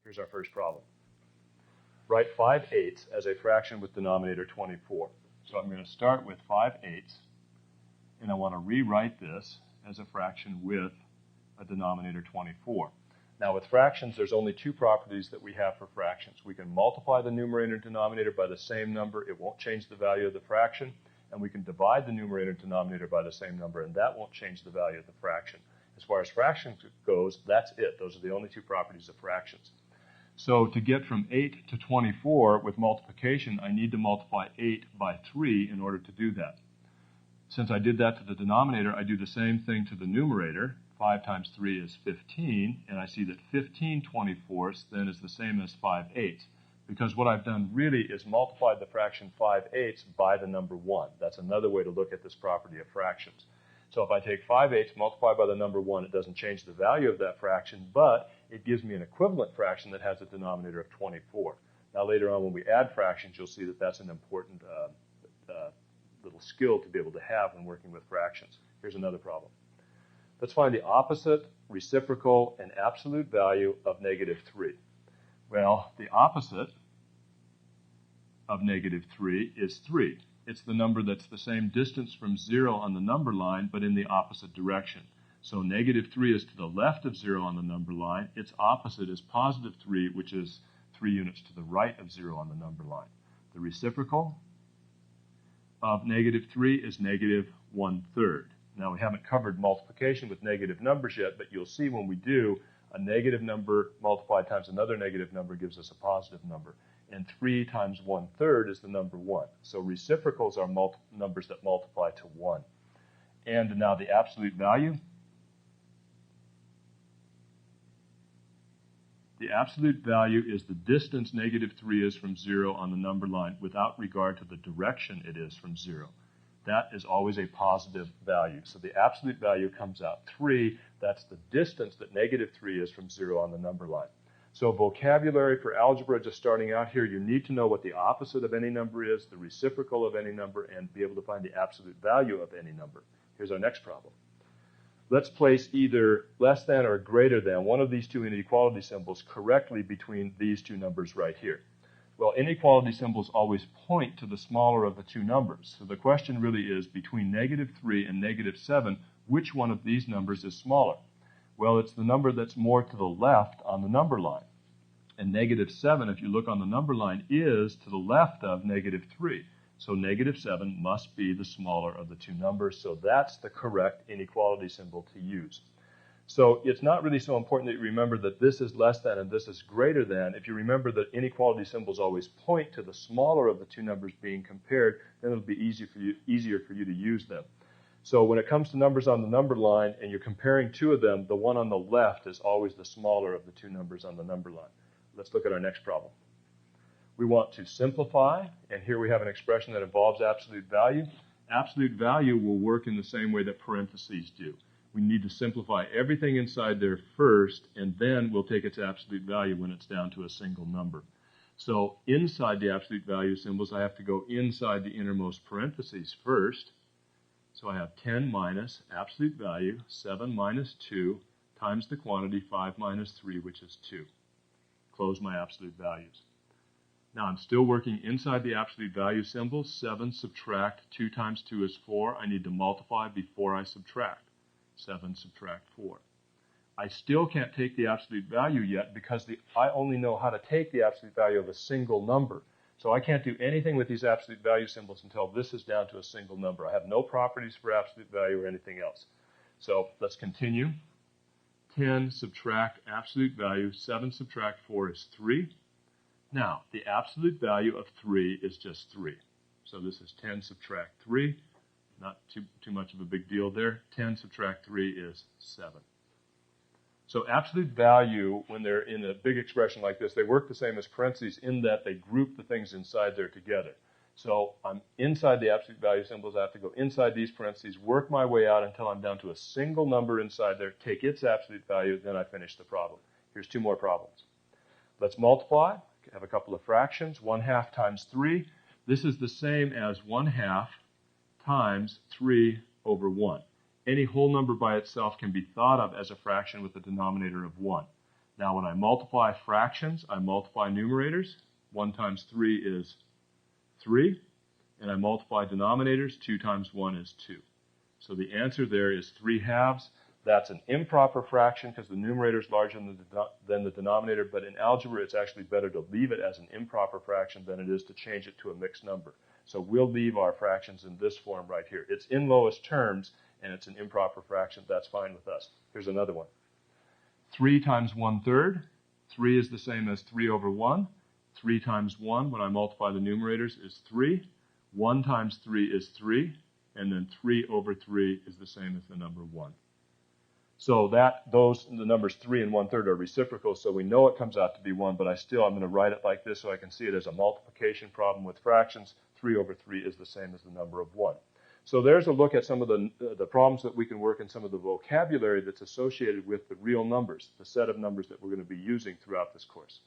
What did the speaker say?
Here's our first problem. Write 5/8 as a fraction with denominator 24. So I'm going to start with 5/8, and I want to rewrite this as a fraction with a denominator 24. Now with fractions, there's only two properties that we have for fractions. We can multiply the numerator and denominator by the same number. It won't change the value of the fraction. And we can divide the numerator and denominator by the same number, and that won't change the value of the fraction. As far as fractions goes, that's it. Those are the only two properties of fractions. So to get from 8 to 24 with multiplication, I need to multiply 8 by 3 in order to do that. Since I did that to the denominator, I do the same thing to the numerator. 5 times 3 is 15, and I see that 15 24ths then is the same as 5/8. Because what I've done really is multiplied the fraction 5/8 by the number 1. That's another way to look at this property of fractions. So if I take 5/8 multiplied by the number 1, it doesn't change the value of that fraction, but it gives me an equivalent fraction that has a denominator of 24. Now later on when we add fractions, you'll see that that's an important little skill to be able to have when working with fractions. Here's another problem. Let's find the opposite, reciprocal, and absolute value of -3. Well, the opposite of -3 is 3. It's the number that's the same distance from 0 on the number line, but in the opposite direction. So -3 is to the left of 0 on the number line. Its opposite is +3, which is 3 units to the right of 0 on the number line. The reciprocal of -3 is -1/3. Now, we haven't covered multiplication with negative numbers yet, but you'll see when we do, a negative number multiplied times another negative number gives us a positive number. And 3 times 1/3 is the number 1. So reciprocals are numbers that multiply to 1. And now the absolute value. The absolute value is the distance -3 is from 0 on the number line without regard to the direction it is from 0. That is always a positive value. So the absolute value comes out 3. That's the distance that -3 is from 0 on the number line. So vocabulary for algebra, just starting out here, you need to know what the opposite of any number is, the reciprocal of any number, and be able to find the absolute value of any number. Here's our next problem. Let's place either less than or greater than one of these two inequality symbols correctly between these two numbers right here. Well, inequality symbols always point to the smaller of the two numbers. So the question really is, between -3 and -7, which one of these numbers is smaller? Well, it's the number that's more to the left on the number line. And -7, if you look on the number line, is to the left of -3. So -7 must be the smaller of the two numbers. So that's the correct inequality symbol to use. So it's not really so important that you remember that this is less than and this is greater than. If you remember that inequality symbols always point to the smaller of the two numbers being compared, then it'll be easier for you to use them. So when it comes to numbers on the number line and you're comparing two of them, the one on the left is always the smaller of the two numbers on the number line. Let's look at our next problem. We want to simplify, and here we have an expression that involves absolute value. Absolute value will work in the same way that parentheses do. We need to simplify everything inside there first, and then we'll take its absolute value when it's down to a single number. So inside the absolute value symbols, I have to go inside the innermost parentheses first. So I have 10 minus absolute value, 7 minus 2, times the quantity 5 minus 3, which is 2. Close my absolute values. Now I'm still working inside the absolute value symbol. 7 subtract 2 times 2 is 4. I need to multiply before I subtract. 7 subtract 4. I still can't take the absolute value yet because I only know how to take the absolute value of a single number. So I can't do anything with these absolute value symbols until this is down to a single number. I have no properties for absolute value or anything else. So let's continue. 10 subtract absolute value. 7 subtract 4 is 3. Now, the absolute value of 3 is just 3. So this is 10 subtract 3. Not too much of a big deal there. 10 subtract 3 is 7. So absolute value, when they're in a big expression like this, they work the same as parentheses in that they group the things inside there together. So I'm inside the absolute value symbols. I have to go inside these parentheses, work my way out until I'm down to a single number inside there, take its absolute value, then I finish the problem. Here's two more problems. Let's multiply. I have a couple of fractions. 1/2 times 3. This is the same as 1/2 times 3 over 1. Any whole number by itself can be thought of as a fraction with a denominator of 1. Now when I multiply fractions, I multiply numerators. 1 times 3 is 3. And I multiply denominators. 2 times 1 is 2. So the answer there is 3/2. That's an improper fraction because the numerator is larger than the denominator, but in algebra it's actually better to leave it as an improper fraction than it is to change it to a mixed number. So we'll leave our fractions in this form right here. It's in lowest terms and it's an improper fraction. That's fine with us. Here's another one. 3 times 1/3. 3 is the same as 3 over 1. 3 times 1, when I multiply the numerators, is 3. 1 times 3 is 3. And then 3 over 3 is the same as the number 1. So the numbers 3 and 1/3 are reciprocal, so we know it comes out to be 1, but I'm going to write it like this so I can see it as a multiplication problem with fractions. 3 over 3 is the same as the number of 1. So there's a look at some of the problems that we can work in, some of the vocabulary that's associated with the real numbers, the set of numbers that we're going to be using throughout this course.